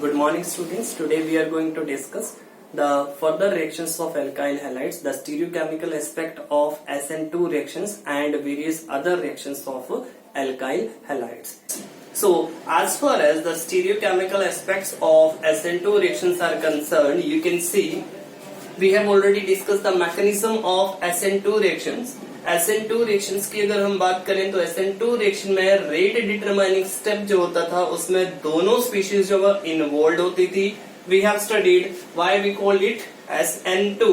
Good morning, students. Today we are going to discuss the further reactions of alkyl halides, the stereochemical aspect of SN2 reactions, and various other reactions of alkyl halides. So, as far as the stereochemical aspects of SN2 reactions are concerned, you can see we have already discussed the mechanism of SN2 reactions. SN2 reactions की अगर हम बात करें तो SN2 reaction में rate determining step जो होता था उसमें दोनों स्पीशीज जो इन्वॉल्व होती थी. We have studied why we called it SN2.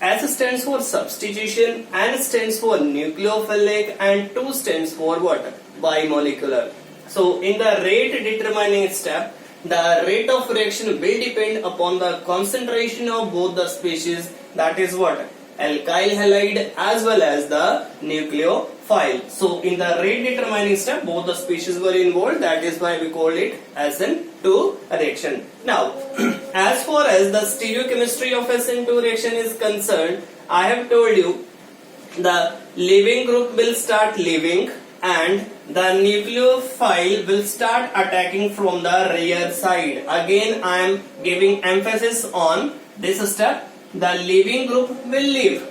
S stands for substitution, N stands for nucleophilic, and 2 stands for what? Bimolecular. So in the rate determining step, the rate of reaction will depend upon the concentration of both the species, that is what? Alkyl halide as well as the nucleophile. So in the rate determining step, both the species were involved. That is why we call it SN2 reaction. Now, as far as the stereochemistry of SN2 reaction is concerned, I have told you the leaving group will start leaving and the nucleophile will start attacking from the rear side. Again, I am giving emphasis on this step. The leaving group will leave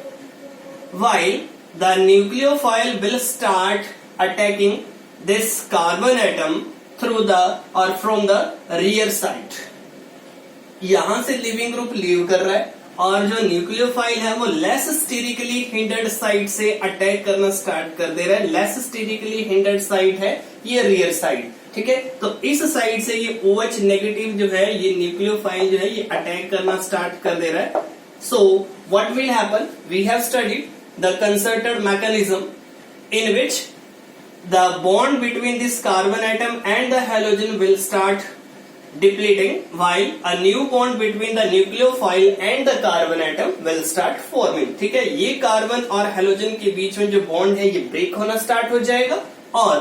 while the nucleophile will start attacking this carbon atom through the or from the rear side. यहां से leaving group leave कर रहा है और जो nucleophile है वो less sterically hindered side से अटैक करना स्टार्ट कर दे रहा है. लेस स्टेरिकली हिंडर्ड साइड है ये रियर साइड. ठीक है, तो इस साइड से ये OH नेगेटिव जो है ये न्यूक्लियोफाइल जो है ये अटैक करना स्टार्ट कर दे रहा है. So what will happen? We have studied the concerted mechanism in which the bond between this carbon atom and the halogen will start depleting while a new bond between the nucleophile and the carbon atom will start forming. ठीक है, ये carbon और halogen के बीच में जो bond है ये break होना स्टार्ट हो जाएगा और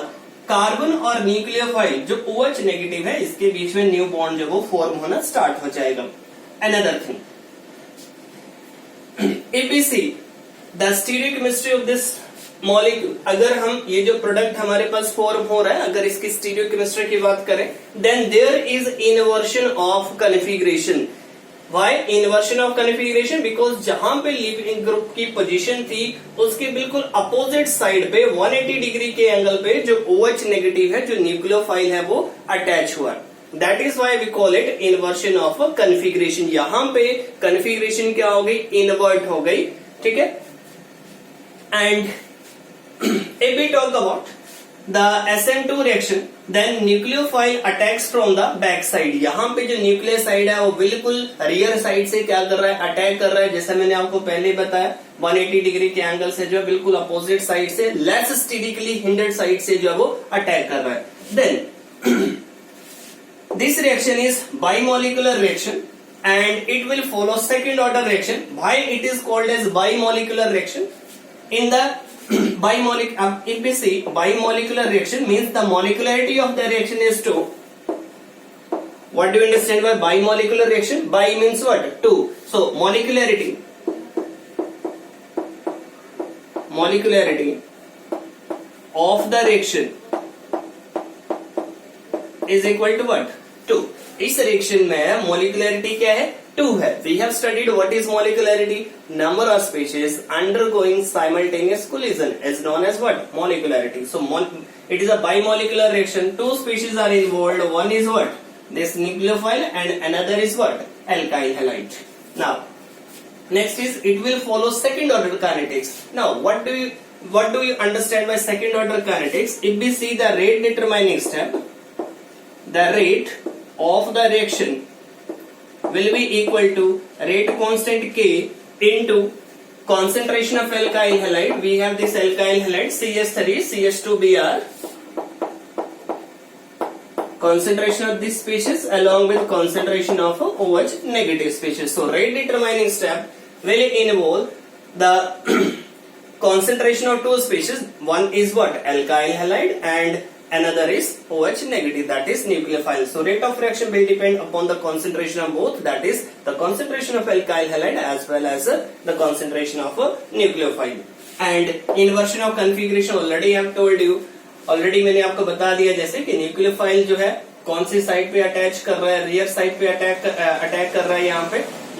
कार्बन और न्यूक्लियोफाइल जो OH नेगेटिव है इसके बीच में न्यू बॉन्ड जो वो फॉर्म होना स्टार्ट हो जाएगा. Another thing, if we see the stereochemistry of this molecule, अगर हम ये जो प्रोडक्ट हमारे पास फॉर्म हो रहा है अगर इसकी स्टीरियोकेमिस्ट्री की बात करें, then there is inversion of configuration. Why inversion of configuration? Because जहां पे लिविंग ग्रुप की पोजीशन थी उसके बिल्कुल अपोजिट साइड पे 180 डिग्री के एंगल पे जो OH नेगेटिव है जो न्यूक्लियोफाइल है वो अटैच हुआ. That is why we call it inversion of configuration. यहाँ पे configuration क्या हो गई? invert हो गई. ठीक है, and if we talk about the SN2 reaction, then nucleophile attacks from the back side. यहाँ पे जो nuclear side है वो बिल्कुल rear side से क्या कर रहा है? अटैक कर रहा है. जैसा मैंने आपको पहले बताया 180 डिग्री के एंगल से जो है बिल्कुल अपोजिट साइड से लेस स्टेरिकली हिंडर्ड साइड से जो है वो अटैक कर रहा है. Then this reaction is bimolecular reaction and it will follow second order reaction. Why it is called as bimolecular reaction? In the if we see bimolecular reaction means the molecularity of the reaction is 2. What do you understand by bimolecular reaction? Bi means what? 2. So molecularity of the reaction is equal to what? 2. इस reaction में molecularity क्या है? 2 है. We have studied what is molecularity. Number of species undergoing simultaneous collision is known as what? Molecularity. So it is a bimolecular reaction. 2 species are involved. One is what? This nucleophile and another is what? Alkyl halide. Now next is it will follow second order kinetics. Now what do you understand by second order kinetics? If we see the rate determining step, the rate of the reaction will be equal to rate constant K into concentration of alkyl halide. We have this alkyl halide CH3 CH2Br, concentration of this species along with concentration of OH negative species. So rate determining step will involve the concentration of 2 species. One is what? Alkyl halide and another is OH negative, that is nucleophile. So rate of reaction will depend upon the concentration of both, that is the concentration of alkyl halide as well as the concentration of nucleophile. And inversion of configuration already I have told you, already मैंने आपको बता दिया जैसे कि nucleophile जो है कौन सी side पे अटैच कर रहा है, रियर साइड पे अटैक कर रहा है।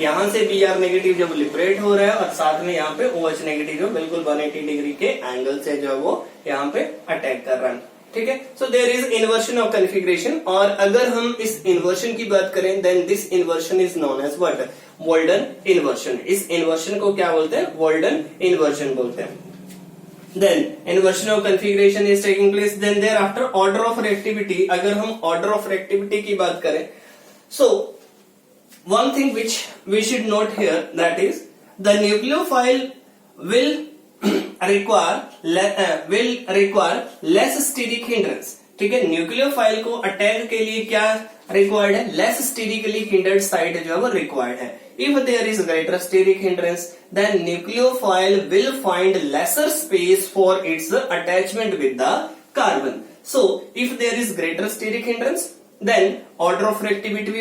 यहाँ से Br नेगेटिव जब लिबरेट हो रहा है और साथ में यहाँ पे OH नेगेटिव जो बिल्कुल 180 डिग्री के एंगल से जो है वो यहाँ पे अटैक कर रहा है, ठीक है। So there is inversion of configuration, और अगर हम इस इन्वर्शन की बात करें then this inversion is known as what, Walden inversion. इस इन्वर्शन को क्या बोलते हैं, वोल्डन इन्वर्शन बोलते हैं। Then inversion of configuration is taking place. Then thereafter order of reactivity, अगर हम order of reactivity की बात करें, so one thing which we should note here, that is the nucleophile will require less steric hindrance, ठीक है। Nucleophile को attack के लिए क्या रिक्वायर्ड है, लेस स्टेरिकली हिंडर्ड साइट जो है वो रिक्वायर्ड है। If there is greater steric hindrance, then nucleophile will find lesser space for its attachment with the carbon. So, if there is greater steric hindrance, then order of reactivity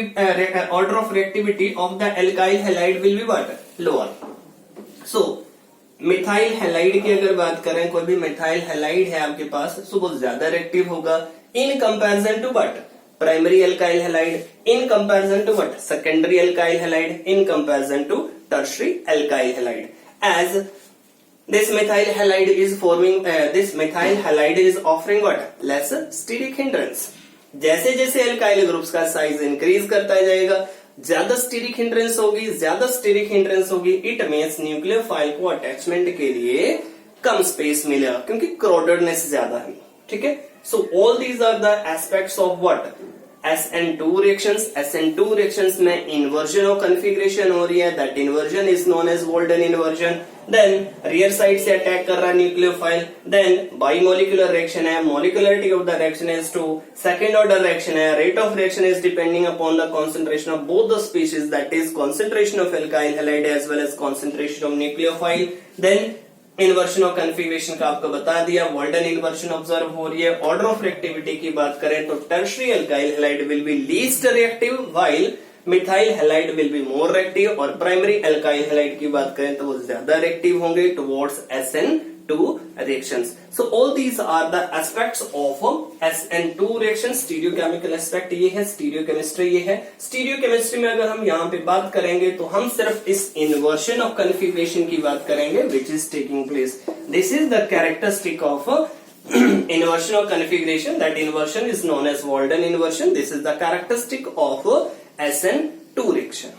of the alkyl halide will be what, lower. So, methyl halide की अगर बात करें, कोई भी methyl halide है आपके पास, तो वो ज्यादा रिएक्टिव होगा in comparison to what, primary alkyl halide, in comparison to what, secondary alkyl halide, in comparison to tertiary alkyl halide. As this methyl halide is forming, this methyl halide is offering what, less steric hindrance. जैसे जैसे alkyl groups का size increase करता जाएगा, ज्यादा steric hindrance होगी, ज्यादा steric hindrance होगी, it means nucleophile को अटैचमेंट के लिए कम स्पेस मिलेगा क्योंकि क्राउडेडनेस ज्यादा है, ठीक है। So all these are the aspects of what, SN2 reactions। SN2 reactions में inversion of configuration हो रही है, that inversion is known as Walden inversion। Then rear side से attack कर रहा है nucleophile। Then bimolecular reaction है, molecularity of the reaction is 2। Second order reaction है, rate of reaction is depending upon the concentration of both the species, that is concentration of alkyl halide as well as concentration of nucleophile। Then inversion of configuration का आपको बता दिया, वोल्डन inversion observe हो रही है। Order of reactivity की बात करें तो tertiary alkyl halide will be least reactive while methyl halide will be more reactive, और प्राइमरी अल्काइल हैलाइड की बात करें तो वो ज्यादा रिएक्टिव होंगे towards SN2 reactions। So all these are the aspects of SN2 reactions। Stereochemical aspect ये है, स्टीरियोकेमिस्ट्री ये है। स्टीरियोकेमिस्ट्री में अगर हम यहाँ पे बात करेंगे तो हम सिर्फ इस इन्वर्शन ऑफ कॉन्फ़िगरेशन की बात करेंगे which is taking place. This is the characteristic of inversion of configuration, that inversion is known as Walden inversion. This is the characteristic of SN2 reaction.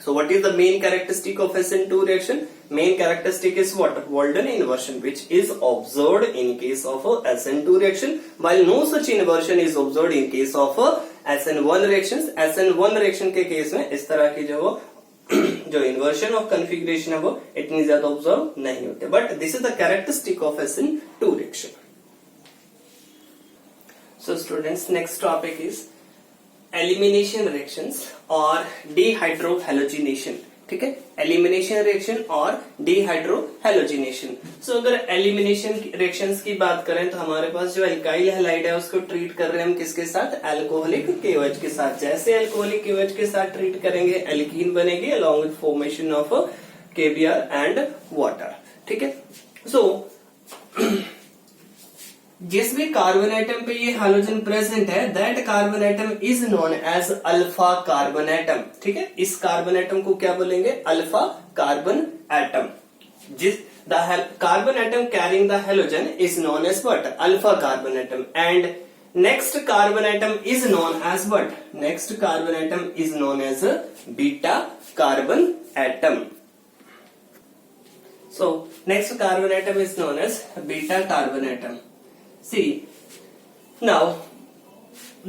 So what is the main characteristic of SN2 reaction? Main characteristic is what? Walden inversion, which is observed in case of SN2 reaction, while no such inversion is observed in case of SN1 reactions। SN1 reaction के case में इस तरह की जो inversion of configuration है वो इतनी ज्यादा ऑब्जर्व नहीं होते, but this is the characteristic of SN2 reaction. So students, next topic is elimination reactions और डिहाइड्रोहैलोजिनेशन, ठीक है। एलिमिनेशन रिएक्शन और डिहाइड्रोहैलोजिनेशन। सो अगर एलिमिनेशन रिएक्शंस की बात करें तो हमारे पास जो अल्काइल हैलाइड है उसको ट्रीट कर रहे हैं हम किसके साथ, अल्कोहलिक KOH के साथ। जैसे अल्कोहलिक KOH के साथ ट्रीट करेंगे एल्कीन बनेगी along with formation of KBr and water, ठीक है। सो जिस भी कार्बन एटम पे ये हाइड्रोजन प्रेजेंट है, that carbon atom is known as alpha carbon atom, ठीक है। इस कार्बन एटम को क्या बोलेंगे, अल्फा कार्बन एटम। जिस the carbon atom carrying the hydrogen is known as what, alpha carbon atom. And next carbon atom is known as what, next carbon atom is known as beta carbon atom. So next carbon atom is known as beta carbon atom. See, now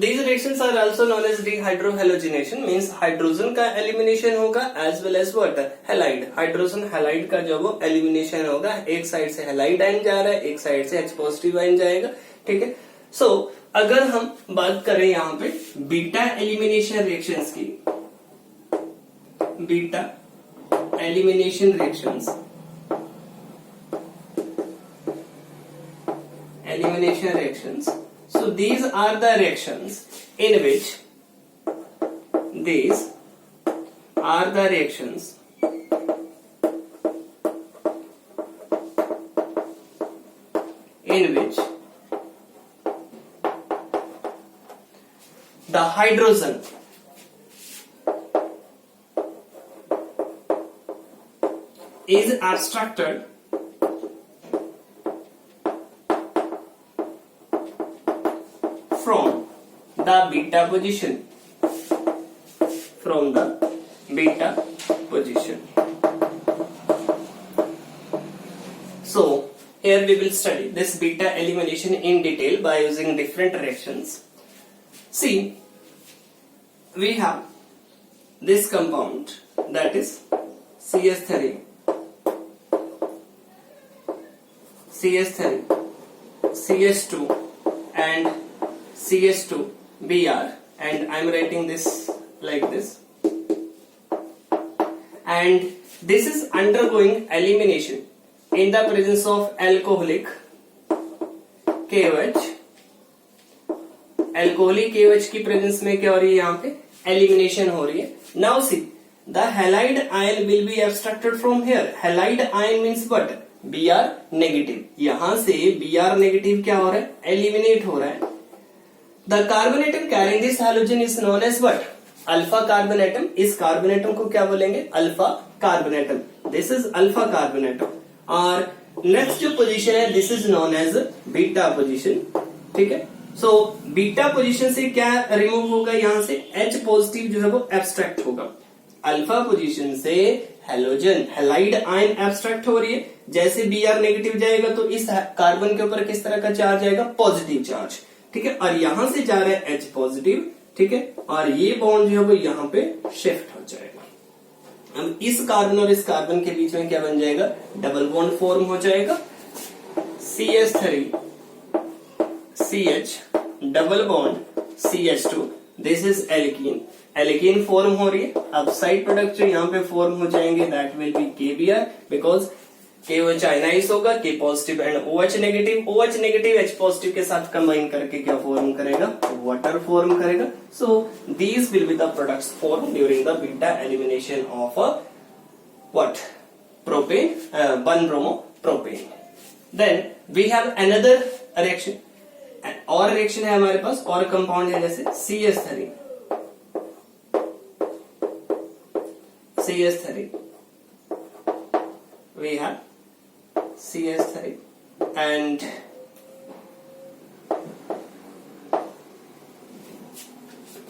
these reactions are also known as dehydrohalogenation, means hydrogen का elimination होगा as well as what, halide. Hydrogen halide का जो वो elimination होगा, एक side से halide ion जा रहा है, एक साइड से H पॉजिटिव आयन जाएगा, ठीक है। सो अगर हम बात करें यहाँ पे बीटा एलिमिनेशन रिएक्शंस की, beta elimination reactions, elimination reactions. So these are the reactions in which these are the reactions in which the hydrogen is abstracted from the beta position, from the beta position. So here we will study this beta elimination in detail by using different reactions. See, we have this compound, that is CH3, CH2 and CH2Br, and I am writing this like this, and this is undergoing elimination in the presence of alcoholic KOH. Alcoholic KOH की presence में क्या हो रही है, यहाँ पे elimination हो रही है. Now see the halide ion will be abstracted from here. Halide ion means what? Br negative. यहां से Br नेगेटिव क्या हो रहा है? एलिमिनेट हो रहा है. The carbon atom carrying this halogen is known as what? Alpha carbon atom. इस कार्बन एटम को क्या बोलेंगे? Alpha carbon atom. This is alpha carbon atom. और नेक्स्ट जो पोजीशन है, this is known as beta position. ठीक है. So beta position से क्या रिमूव होगा? यहां से H पॉजिटिव जो है वो एब्स्ट्रैक्ट होगा. अल्फा पोजीशन से हेलोजन हैलाइड आयन एब्स्ट्रैक्ट हो रही है. जैसे Br नेगेटिव जाएगा तो इस कार्बन के ऊपर किस तरह का चार्ज आएगा? Positive charge. ठीक है. और यहां से जा रहा है H पॉजिटिव. ठीक है. और ये बॉन्ड जो है वो यहाँ पे शिफ्ट हो जाएगा. अब इस कार्बन और इस कार्बन के बीच में क्या बन जाएगा? डबल बॉन्ड फॉर्म हो जाएगा. CH3 CH double bond CH2. This is alkene. Alkene form हो रही है. अब साइड प्रोडक्ट जो यहाँ पे फॉर्म हो जाएंगे, that will be KBr, because KOH ionize होगा, K positive and OH negative. OH negative H positive के साथ कंबाइन करके क्या फॉर्म करेगा? वाटर फॉर्म करेगा. So these will be the products form during the beta elimination of what? Propane, 1-bromo propane. Then we have another reaction. और reaction है हमारे पास, और कंपाउंड है जैसे CH3 we have CH3 and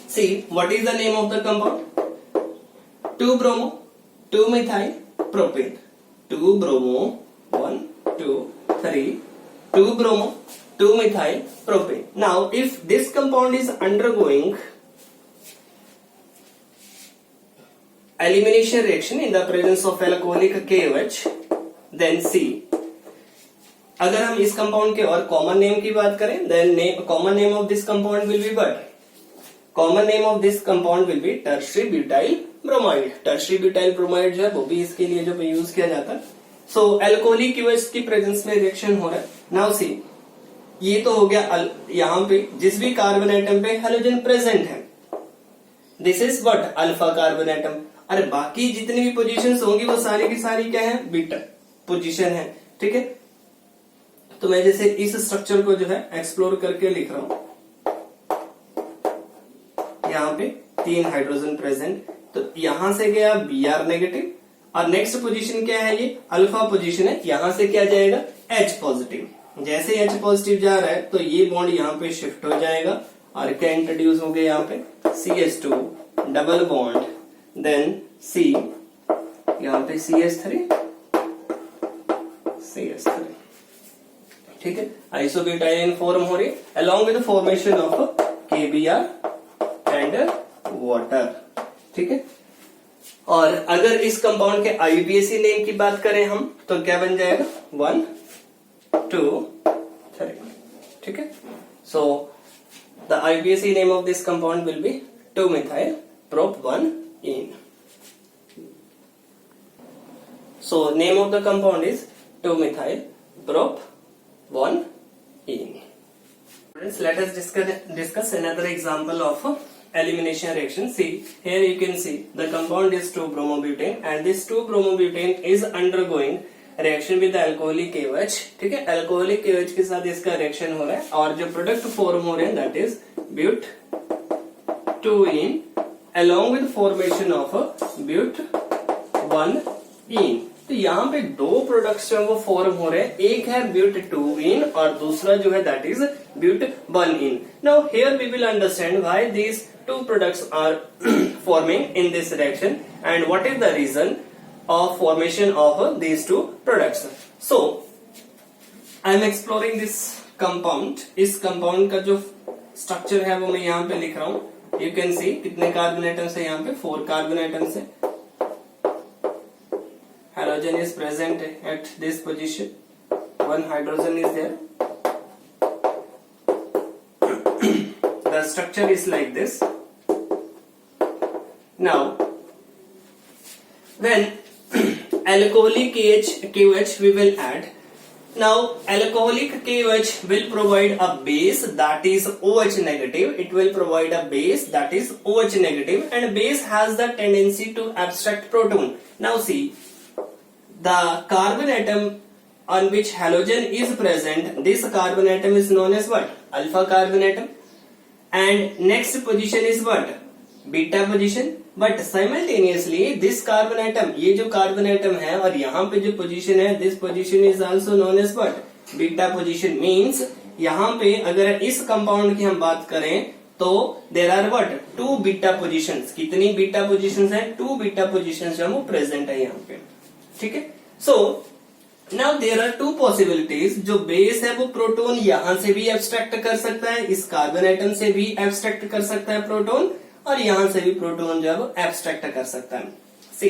see what is the name of the compound? 2-bromo 2-methyl propane. 2-bromo 1 2 3 2-bromo 2-methyl propane. Now if this compound is undergoing elimination reaction in the presence of alcoholic KOH, then C. अगर हम इस compound के और common name की बात करें, then common name of this compound will be what? Common name of this compound will be tertiary butyl bromide. Tertiary butyl bromide जो है वो भी इसके लिए जो यूज किया जाता है. सो अल्कोहलिक KOH की प्रेजेंस में रिएक्शन हो रहा है. नाउ सी, ये तो हो गया यहाँ पे जिस भी कार्बन एटम पे हेलोजन प्रेजेंट है, this is what? Alpha carbon atom. अरे बाकी जितनी भी पोजीशंस होंगी वो सारी की सारी क्या है? बीटा पोजीशन है. ठीक है. तो मैं जैसे इस स्ट्रक्चर को जो है एक्सप्लोर करके लिख रहा हूं. यहाँ पे 3 हाइड्रोजन प्रेजेंट, तो यहां से गया Br नेगेटिव. और नेक्स्ट पोजीशन क्या है? ये अल्फा पोजीशन है. यहां से क्या जाएगा? H positive. जैसे H पॉजिटिव जा रहा है तो ये बॉन्ड यहाँ पे शिफ्ट हो जाएगा. और क्या इंट्रोड्यूस हो गया यहाँ पे? CH2 double bond, then C, यहाँ पे CH3. ठीक है. आइसोब्यूटाइल फॉर्म हो रही है along with formation of KBr and water. ठीक है. और अगर इस कंपाउंड के IUPAC नेम की बात करें हम, तो क्या बन जाएगा? 1 2 3. ठीक है. So the IUPAC name of this compound will be 2-methyl prop 1-ene. So name of the compound is 2-methyl prop 1-ene. Friends, let us discuss another example of elimination reaction. See, here you can see the compound is 2-bromobutane and this 2-bromobutane is undergoing reaction with the alcoholic KOH. ठीक है. alcoholic KOH के साथ इसका reaction हो रहा है और जो प्रोडक्ट फॉर्म हो रहे हैं that is 2-ene along with formation of but 1-ene। तो यहाँ पे दो प्रोडक्ट्स जो वो फॉर्म हो रहे हैं, एक है ब्यूट 2-ene और दूसरा जो है that is but 1-ene। Now here we will understand why these two products are forming in this reaction and what is the reason of formation of these two products. So I am exploring this compound. इस compound का जो structure है वो मैं यहाँ पे लिख रहा हूँ। You can see कितने carbon atoms है यहाँ पे, 4 carbon atoms है। Halogen is present at this position, 1 hydrogen is there. The structure is like this. Now, when alcoholic KOH we will add. Now, alcoholic KOH will provide a base that is OH negative. It will provide a base that is OH negative, and base has the tendency to abstract proton. Now, see, the carbon atom on which halogen is present, this carbon atom is known as what? Alpha carbon atom. And next position is what? Beta position. But simultaneously this carbon atom, ये जो carbon atom है और यहाँ पे जो position है, this position is also known as what? Beta position. Means यहाँ पे अगर इस compound की हम बात करें तो there are what? 2 beta positions. कितनी beta positions हैं? 2 beta positions जो वो present है यहाँ पे। ठीक है? So now there are 2 possibilities. जो base है वो proton यहाँ से भी abstract कर सकता है, इस carbon atom से भी abstract कर सकता है proton, और यहां से भी प्रोटॉन जो है वो एब्स्ट्रैक्ट कर सकता है। See,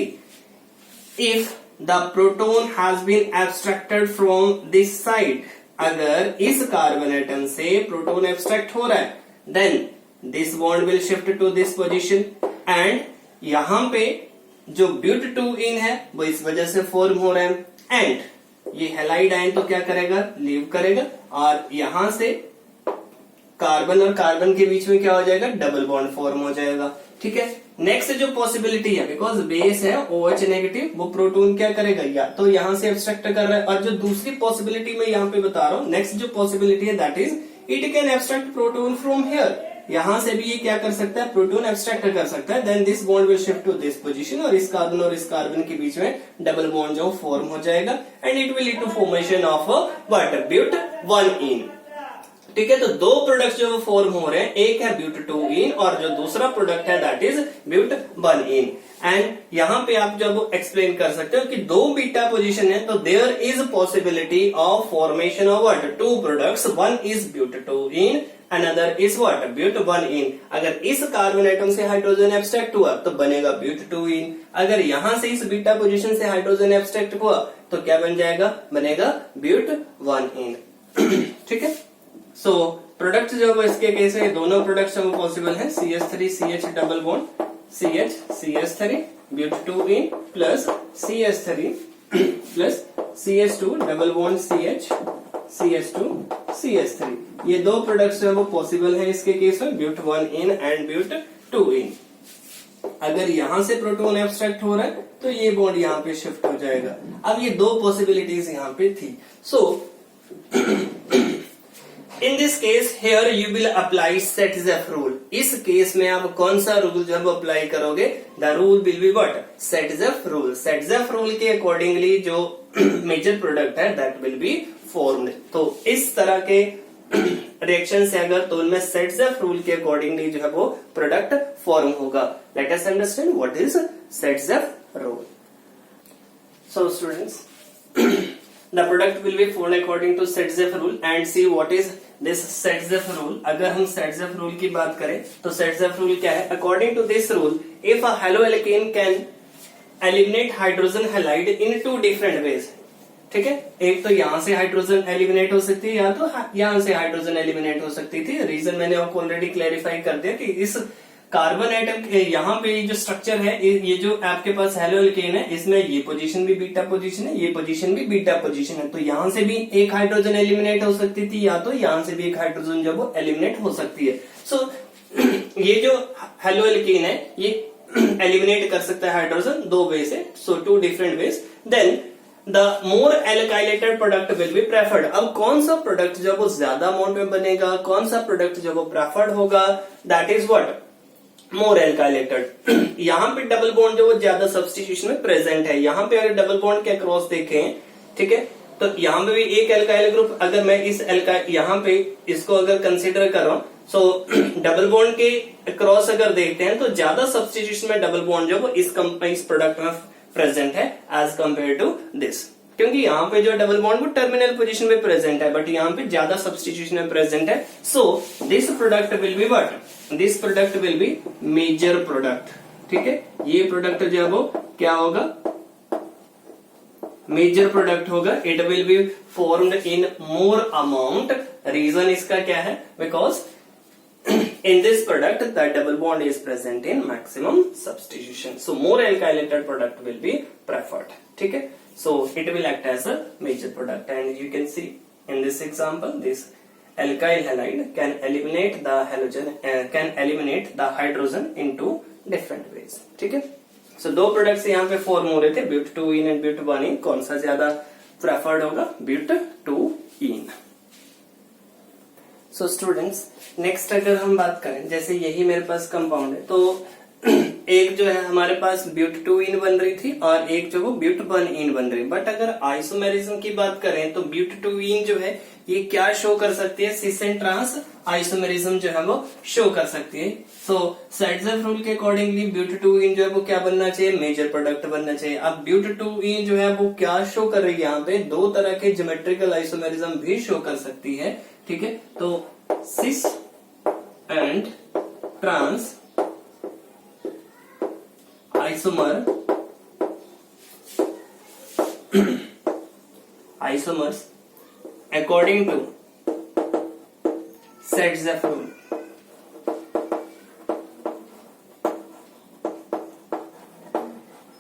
if the proton has been abstracted from this side, अगर इस कार्बन एटम से प्रोटॉन एब्स्ट्रैक्ट हो रहा है, then this bond will shift to this position, and यहां पे जो ब्यूट 2-ene है वो इस वजह से फॉर्म हो रहा है, एंड ये हैलाइड आयन तो क्या करेगा? लीव करेगा, और यहां से कार्बन और कार्बन के बीच में क्या हो जाएगा? डबल बॉन्ड फॉर्म हो जाएगा। ठीक है? नेक्स्ट जो पॉसिबिलिटी है, बिकॉज बेस है OH नेगेटिव, वो प्रोटॉन क्या करेगा? या तो यहां से एब्स्ट्रैक्ट कर रहा है, और जो दूसरी पॉसिबिलिटी मैं यहाँ पे बता रहा हूँ, नेक्स्ट जो पॉसिबिलिटी है that is it can abstract proton from here. यहां से भी ये क्या कर सकता है? प्रोटॉन एब्स्ट्रैक्ट कर सकता है। Then this bond will shift to this position, और इस कार्बन के बीच में डबल बॉन्ड जो फॉर्म हो जाएगा, and it will lead to formation of what? But 1-ene। ठीक है? तो दो प्रोडक्ट्स जो फॉर्म हो रहे हैं, एक है ब्यूट 2-ene और जो दूसरा प्रोडक्ट है that is but 1-ene। And यहाँ पे आप जब एक्सप्लेन कर सकते हो कि 2 बीटा पोजीशन है, तो there is possibility of formation of what? 2 products, one is but 2-ene, another is what? But 1-ene। अगर इस कार्बन एटम से हाइड्रोजन एब्स्ट्रैक्ट हुआ तो बनेगा ब्यूट 2-ene। अगर यहां से इस बीटा पोजीशन से हाइड्रोजन एब्स्ट्रैक्ट हुआ तो क्या बन जाएगा? बनेगा ब्यूट 1-ene। ठीक है? सो प्रोडक्ट जो वो इसके केस में दोनों प्रोडक्ट्स वो पॉसिबल है, CH3 CH double bond CH CH3 but 2-ene plus CH3 plus CH2 double bond CH CH2 CH3। ये दो प्रोडक्ट्स जो वो पॉसिबल है इसके केस में, ब्यूट 1-ene एंड ब्यूट 2-ene। अगर यहां से प्रोटॉन एब्स्ट्रैक्ट हो रहा है तो ये बॉन्ड यहाँ पे शिफ्ट हो जाएगा। अब ये दो पॉसिबिलिटीज यहाँ पे थी। So in this case here you will apply Saytzeff rule. इस केस में आप कौन सा रूल जब अप्लाई करोगे? The rule will be what? Saytzeff rule. Saytzeff rule के अकॉर्डिंगली जो मेजर प्रोडक्ट है दैट विल बी फॉर्म्ड। तो इस तरह के रिएक्शन से अगर तो उनमें सेट-ज़ेफ रूल के अकॉर्डिंगली जो है वो प्रोडक्ट फॉर्म होगा। Let us understand what is Saytzeff rule. So students, the product will be formed according to Saytzeff rule and see what is this Saytzeff rule। अगर हम सेट-ज़ेफ rule की बात करें तो सेट-ज़ेफ rule क्या है? According to this rule, if a haloalkane can eliminate hydrogen halide in 2 different ways। ठीक है? एक तो यहां से हाइड्रोजन एलिमिनेट हो सकती है, या तो यहां से हाइड्रोजन एलिमिनेट हो सकती थी। रीजन मैंने आपको ऑलरेडी क्लैरिफाई कर दिया कि इस कार्बन एटम यहाँ पे जो स्ट्रक्चर है, ये जो आपके पास हेलोअल्केन है, इसमें ये पोजीशन भी बीटा पोजीशन है, ये पोजीशन भी बीटा पोजीशन है। तो यहाँ से भी एक हाइड्रोजन एलिमिनेट हो सकती थी, या तो यहाँ से भी एक हाइड्रोजन जो वो एलिमिनेट हो सकती है। सो ये जो हेलोअल्केन है ये एलिमिनेट कर सकता है हाइड्रोजन 2 वे से, so 2 different ways. Then the more alkylated product will be preferred. अब कौन सा प्रोडक्ट जो वो ज्यादा अमाउंट में बनेगा, कौन सा प्रोडक्ट जो वो प्रेफर्ड होगा, दैट इज व्हाट? मोर एल्काइलेटेड। यहाँ पे डबल बॉन्ड जो वो ज्यादा सब्स्टिट्यूशन में प्रेजेंट है। यहाँ पे अगर डबल बॉन्ड के अक्रॉस देखें, ठीक है, तो यहाँ पे भी एक एल्काइल ग्रुप, अगर मैं इस यहाँ पे इसको अगर कंसीडर कर रहा हूं, सो डबल बॉन्ड के अक्रॉस अगर देखते हैं तो ज्यादा सब्स्टिट्यूशन में डबल बॉन्ड जो वो इस प्रोडक्ट में प्रेजेंट है एज कंपेयर टू दिस, क्योंकि यहाँ पे जो डबल बॉन्ड वो टर्मिनल पोजीशन में प्रेजेंट है, बट यहाँ पे ज्यादा सब्स्टिट्यूशन में प्रेजेंट है। So this product will be what, this product will be major product, ठीक है। ये प्रोडक्ट जो है वो क्या होगा, मेजर प्रोडक्ट होगा। It will be formed in more amount. Reason इसका क्या है, because in this product the double bond is present in maximum substitution, so more alkylated product will be preferred, ठीक है। so it will act as a major product, and you can see in this example this alkyl halide can eliminate the halogen can eliminate the hydrogen into different ways, ठीक है। so दो products यहाँ पे form हो रहे थे, ब्यूट-2-इन and ब्यूट-1-इन, कौन सा ज्यादा प्रेफर्ड होगा, ब्यूट-2-इन। सो स्टूडेंट्स, नेक्स्ट अगर हम बात करें, जैसे यही मेरे पास कंपाउंड है, तो एक जो है हमारे पास ब्यूट-2-इन बन रही थी और एक जो वो ब्यूट-1-इन बन रही, बट अगर आइसोमेरिज्म की बात करें तो ब्यूट-2-इन जो है ये क्या शो कर सकती है, सिस एंड ट्रांस आइसोमेरिज्म जो है वो शो कर सकती है। सो साइडज़र रूल के अकॉर्डिंगली ब्यूट-2-इन जो है वो क्या बनना चाहिए, मेजर प्रोडक्ट बनना चाहिए। अब ब्यूट-2-इन जो है वो क्या शो कर रही है, यहाँ पे दो तरह के ज्योमेट्रिकल आइसोमेरिज्म भी शो कर सकती है, ठीक है। तो cis and trans isomers according to Saytzeff rule,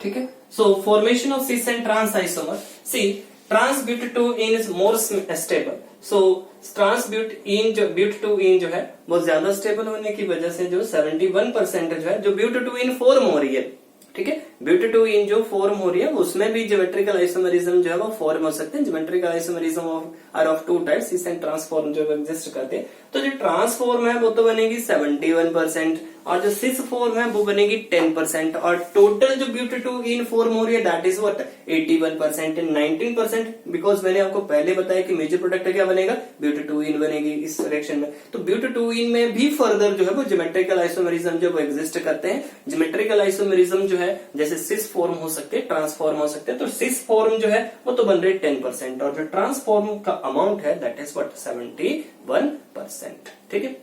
ठीक है। So formation of cis and trans isomer, see trans but two ene is more stable, so trans but two ene जो है वो ज्यादा स्टेबल होने की वजह से जो 71% जो है जो ब्यूट-2-इन फॉर्म हो रही है, ठीक है, ब्यूट-2-इन जो फॉर्म हो रही है उसमें भी ज्योमेट्रिकल आइसोमेरिज्म जो है वो फॉर्म हो सकते हैं। Geometrical isomerism are of two types, cis and transform जो एग्जिस्ट करते हैं। तो जो ट्रांसफॉर्म है वो तो बनेगी 71% और जो सिस फॉर्म है वो बनेगी 10%, और टोटल जो ब्यूट-2-इन फॉर्म हो रही है that is what 81% and 19%, because मैंने आपको पहले बताया कि मेजर प्रोडक्ट क्या बनेगा, ब्यूट-2-इन बनेगी इस रिएक्शन में। तो ब्यूट-2-इन में भी फर्दर जो है वो ज्योमेट्रिकल आइसोमेरिज्म जो वो एग्जिस्ट करते हैं। ज्योमेट्रिकल आइसोमेरिज्म जो है जैसे सिस फॉर्म हो सकते हैं, ट्रांसफॉर्म हो सकते हैं, तो सिस फॉर्म जो है वो तो बन रही है 10% और जो ट्रांसफॉर्म का अमाउंट है दैट इज व्हाट 71%, ठीक है।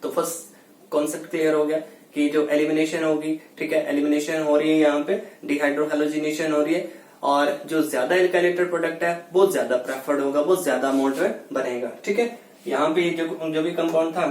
तो फर्स्ट कॉन्सेप्ट क्लियर हो गया कि जो एलिमिनेशन होगी, ठीक है, एलिमिनेशन हो रही है यहाँ पे, डिहाइड्रोहैलोजिनेशन हो रही है, और जो ज्यादा एल्काइलेटेड प्रोडक्ट है वो ज्यादा प्रेफर्ड होगा, वो ज्यादा अमाउंट में बनेगा, ठीक है। यहाँ पे जो भी कंपाउंड था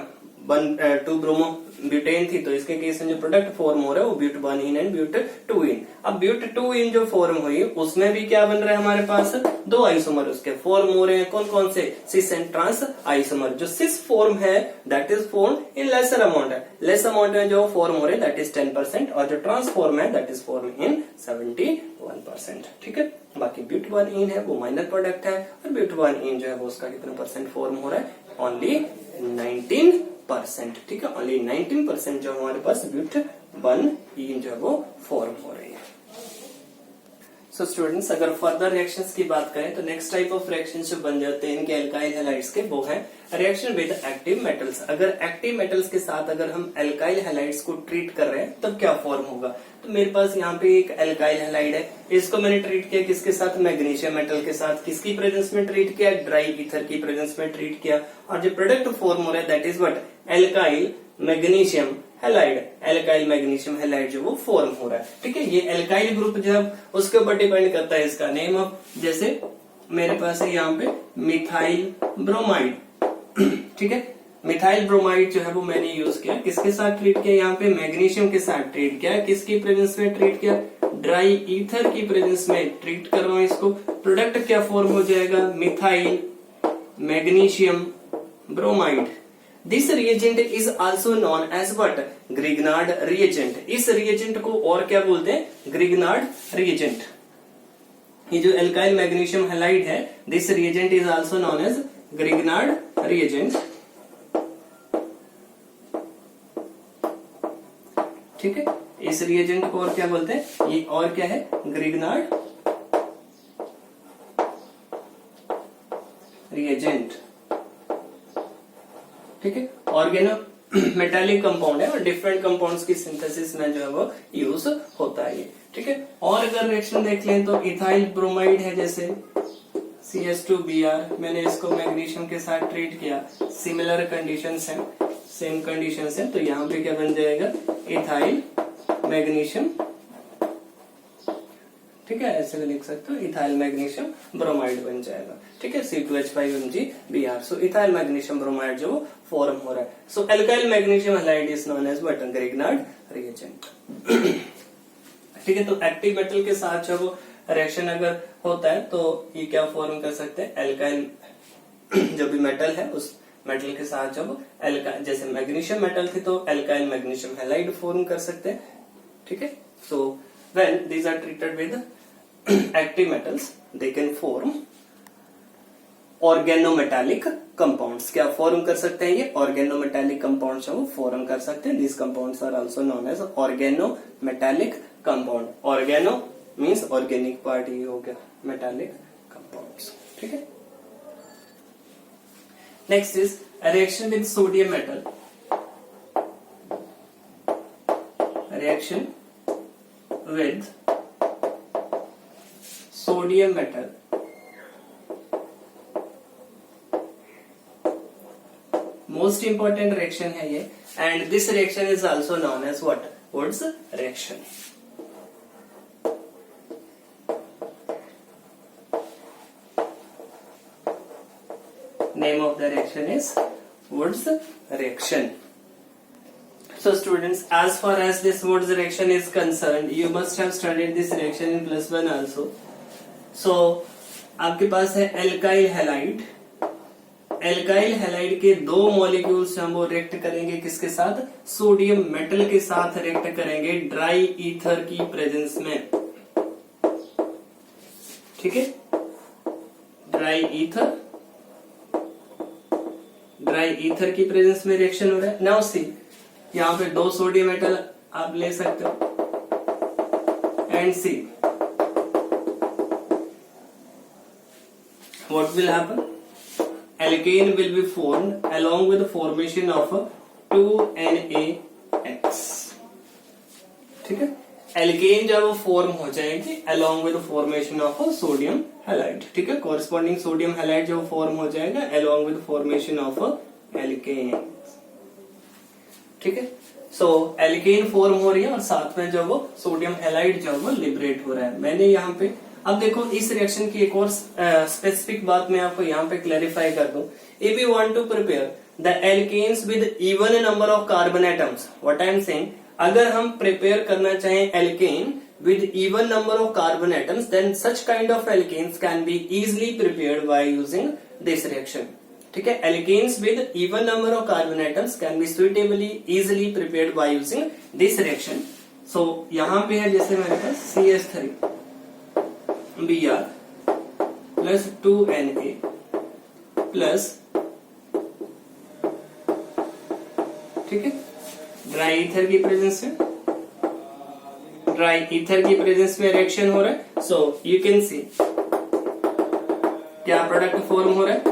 2 ब्रोमो ब्यूटेन थी, तो इसके केस में जो प्रोडक्ट फॉर्म हो रहा है वो ब्यूट-1-इन एंड ब्यूट-2-इन। अब ब्यूट-2-इन जो फॉर्म हुई उसमें भी क्या बन रहा है हमारे पास, दो आइसोमर उसके फॉर्म हो रहे हैं, कौन कौन से, सिस एंड ट्रांस आइसोमर। जो सिस फॉर्म है that is form in lesser amount है, लेस अमाउंट में जो फॉर्म हो रहे हैं दैट इज 10%, और जो ट्रांसफॉर्म है दैट इज फॉर्म इन 71%, ठीक है। बाकी ब्यूट-1-इन है वो माइनर प्रोडक्ट है, और ब्यूट-1-इन जो है वो उसका कितना परसेंट फॉर्म हो रहा है, ओनली 19%, ठीक है, ओनली 19% जो हमारे पास ब्यूट-1-इन जो है वो फॉर्म हो रही है। सो स्टूडेंट्स, अगर फर्दर रिएक्शंस की बात करें तो नेक्स्ट टाइप ऑफ रिएक्शंस जो बन जाते हैं इनके एल्काइल हैलाइड्स के, वो है रिएक्शन विद एक्टिव मेटल्स। अगर एक्टिव मेटल्स के साथ अगर हम एल्काइल हैलाइड्स को ट्रीट कर रहे हैं तब क्या फॉर्म होगा। तो मेरे पास यहाँ पे एक एल्काइल हैलाइड है, इसको मैंने ट्रीट किया किसके साथ, मैग्नीशियम मेटल के साथ, किसकी प्रेजेंस में ट्रीट किया, ड्राई ईथर की प्रेजेंस में ट्रीट किया, और जो प्रोडक्ट फॉर्म हो रहा है that is what alkyl magnesium halide, alkyl magnesium halide जो वो फॉर्म हो रहा है, ठीक है। ये एल्काइल ग्रुप जो है उसके ऊपर डिपेंड करता है इसका नेम ऑफ, जैसे मेरे पास है यहाँ पे मिथाइल ब्रोमाइड, ठीक है। मिथाइल ब्रोमाइड जो है वो मैंने यूज किया, किसके साथ ट्रीट किया, यहाँ पे मैग्नीशियम के साथ ट्रीट किया, किसकी प्रेजेंस में ट्रीट किया, ड्राई ईथर की प्रेजेंस में ट्रीट कर रहा हूं इसको। प्रोडक्ट क्या फॉर्म हो जाएगा, methyl magnesium bromide. This reagent is also known as what, Grignard reagent. इस रिएजेंट को और क्या बोलते हैं, ग्रिग्नार्ड रिएजेंट। ये जो एल्काइल मैग्नीशियम हैलाइड है, this reagent is also known as Grignard reagent. ठीक है, इस रिएजेंट को और क्या बोलते हैं, ये और क्या है, ग्रिग्नार्ड रिएजेंट। ठीक है, ऑर्गेनो मेटालिक कंपाउंड है और डिफरेंट कंपाउंड्स की सिंथेसिस में जो है वो यूज होता है ये। ठीक है, और अगर रिएक्शन देख लें तो इथाइल ब्रोमाइड है, जैसे CH2Br, मैंने इसको मैग्नीशियम के साथ ट्रीट किया, सिमिलर कंडीशंस हैं, सेम कंडीशंस हैं, तो यहाँ पे क्या बन जाएगा, इथाइल मैग्नीशियम। ठीक है, ऐसे भी लिख सकते हो, इथाइल मैग्नीशियम ब्रोमाइड बन जाएगा। ठीक है, C2H5MgBr। So ethyl magnesium bromide जो फॉर्म हो रहा है। So alkyl magnesium halide is known as what, Grignard reagent. ठीक है, तो एक्टिव मेटल के साथ जब रिएक्शन अगर होता है तो ये क्या फॉर्म कर सकते हैं, एल्काइल जो भी मेटल है उस मेटल के साथ जब एल्काइल, जैसे मैग्नीशियम मेटल थी तो एल्काइल मैग्नीशियम हैलाइड फॉर्म कर सकते हैं। ठीक है, so when these are treated with active metals they can form organometallic compounds. क्या फॉर्म कर सकते हैं ये, ऑर्गेनोमेटालिक कंपाउंड्स वो फॉर्म कर सकते हैं। These compounds are also known as organometallic compound. Organo means organic part ही हो गया, मेटालिक कंपाउंड्स। ठीक है, next is reaction with sodium metal. Reaction with sodium metal most important reaction है ये, and this reaction is also known as what, Wurtz reaction. Name of the reaction is Woods reaction. So students, as far as this Woods reaction is concerned, you must have studied this reaction in +1 also. So आपके पास है alkyl halide. Alkyl halide के दो molecules हम वो react करेंगे किसके साथ, sodium metal के साथ रिएक्ट करेंगे ड्राई ईथर की प्रेजेंस में। ठीक है, ड्राई ईथर की प्रेजेंस में रिएक्शन हो रहा है। नाउ सी, यहाँ पे दो सोडियम मेटल आप ले सकते हो, and see what will happen, alkane will be formed along with the formation of 2NaX। ठीक है, एल्केन जब फॉर्म हो जाएगी along with the formation of sodium halide. ठीक है, कॉरेस्पॉन्डिंग सोडियम हैलाइड जब फॉर्म हो जाएगा along with formation of alkane. ठीक है, सो एल्केन फॉर्म हो रही है और साथ में जो वो सोडियम हैलाइड जो वो लिबरेट हो रहा है। मैंने यहाँ पे अब देखो इस रिएक्शन की एक और स्पेसिफिक बात मैं आपको यहाँ पे क्लैरिफाई कर दूं। If you want to prepare the alkanes with even number of carbon atoms, what I am saying, अगर हम प्रिपेयर करना चाहें alkane with even number of carbon atoms, then such kind of alkanes can be easily prepared by using this reaction. ठीक है, alkanes with even number of carbon atoms can be suitably easily prepared by using this reaction. So यहाँ पे है जैसे मेरे पास CH3Br plus 2Na plus, ठीक है, dry ether की प्रेजेंस में, ड्राई ईथर की प्रेजेंस में रिएक्शन हो रहा है। सो यू कैन सी क्या प्रोडक्ट फॉर्म हो रहा है,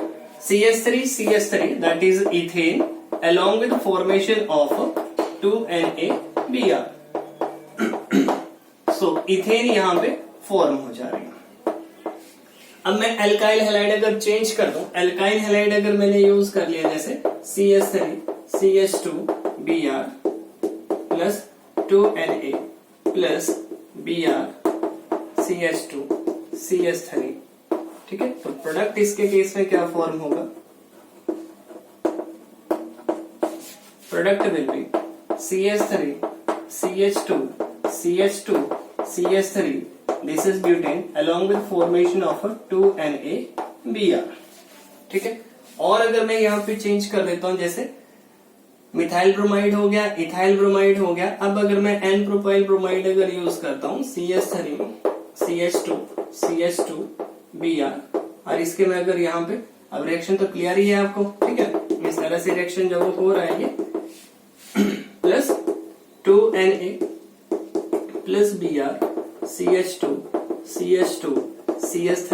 CH3 that is ethane along with formation of 2NaBr। So ethane यहाँ पे फॉर्म हो जा रही है। अब मैं एल्काइल हैलाइड अगर चेंज कर दूं, एल्काइल हैलाइड अगर मैंने यूज कर लिया जैसे CH3CH2Br plus 2Na plus Br CH2 CH3, ठीक है, तो प्रोडक्ट इसके केस में क्या फॉर्म होगा, product will B CH3 CH2 CH2 CH3, this is butane along with formation of 2NaBr। ठीक है, और अगर मैं यहाँ पे चेंज कर देता हूं जैसे मिथाइल ब्रोमाइड हो गया, इथाइल ब्रोमाइड हो गया, अब अगर मैं एन प्रोपाइल ब्रोमाइड अगर यूज करता हूं CH3 CH2 CH2Br, और इसके में अगर यहाँ पे, अब रिएक्शन तो क्लियर ही है आपको, ठीक है, इस तरह से रिएक्शन जो हो रहा है ये plus 2 2Na plus Br CH2 CH2 CH3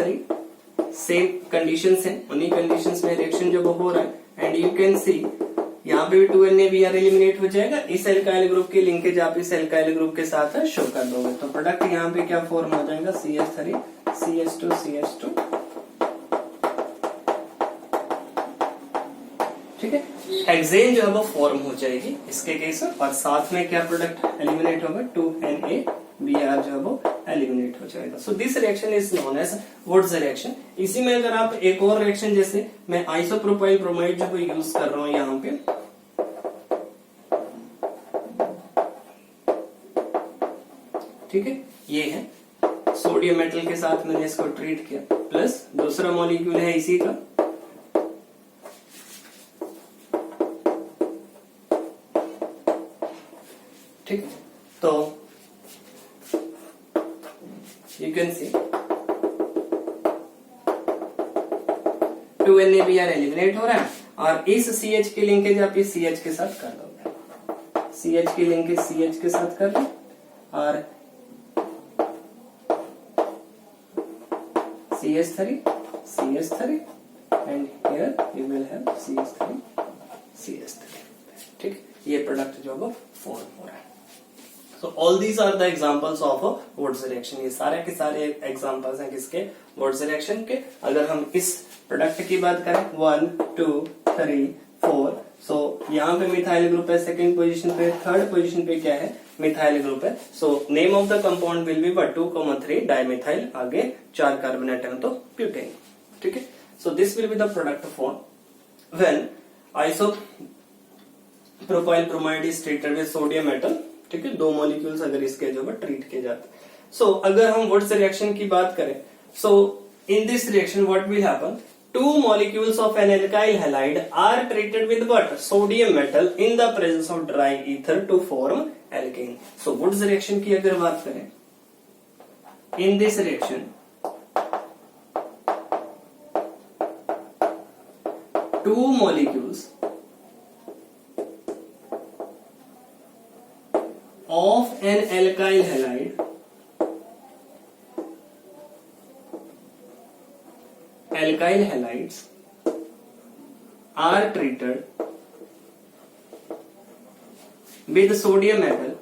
same conditions हैं, उन्हीं कंडीशंस में रिएक्शन जब हो रहा है एंड यू कैन सी यहाँ पे भी 2NaBr एलिमिनेट हो जाएगा। इस एल्काइल ग्रुप की लिंकेज आप इस एल्काइल ग्रुप के साथ शो कर दोगे तो प्रोडक्ट यहाँ पे क्या फॉर्म हो जाएगा CH3 CH2 CH2, ठीक है। हेक्सेन जो है वो फॉर्म हो जाएगी इसके केस में और साथ में क्या प्रोडक्ट एलिमिनेट होगा 2NaBr जो है वो एलिमिनेट हो जाएगा। So this reaction is known as Wurtz reaction. इसी में अगर आप एक और रिएक्शन जैसे मैं आइसोप्रोपाइल ब्रोमाइड जो यूज कर रहा हूं यहाँ पे, ठीक है, ये है सोडियम मेटल के साथ मैंने इसको ट्रीट किया प्लस दूसरा मॉलिक्यूल है इसी का, ठीक। तो you can see 2NaBr eliminate हो रहा है और इस CH की लिंकेज आप इस CH के साथ कर दोगे, CH की लिंकेज CH के साथ कर दो और CH3 CH3 and here you will have CH3 CH3, ठीक। ये प्रोडक्ट जो है फॉर्म हो रहा है। So all these are the examples of a Wurtz reaction। ये सारे के सारे एग्जांपल्स हैं किसके, Wurtz reaction के। अगर हम इस प्रोडक्ट की बात करें 1 2 3 4, सो यहाँ पे मिथाइल ग्रुप है सेकंड पोजीशन पे, थर्ड पोजीशन पे क्या है मिथाइल ग्रुप है। So name of the compound will be 2,3 dimethyl, आगे 4 कार्बन एटम तो ब्यूटेन, ठीक है। So this will be the product form when isopropyl bromide is treated with sodium metal, ठीक है। 2 मॉलिक्यूल्स अगर इसके जो है ट्रीट किए जाते हैं। सो अगर हम वुड्स रिएक्शन की बात करें, so in this reaction what will happen, 2 molecules of an alkyl halide are treated with what, sodium metal in the presence of dry ether to form alkane। so Wurtz reaction की अगर बात करें, in this reaction 2 molecules of an alkyl halide alkyl halides are treated with sodium metal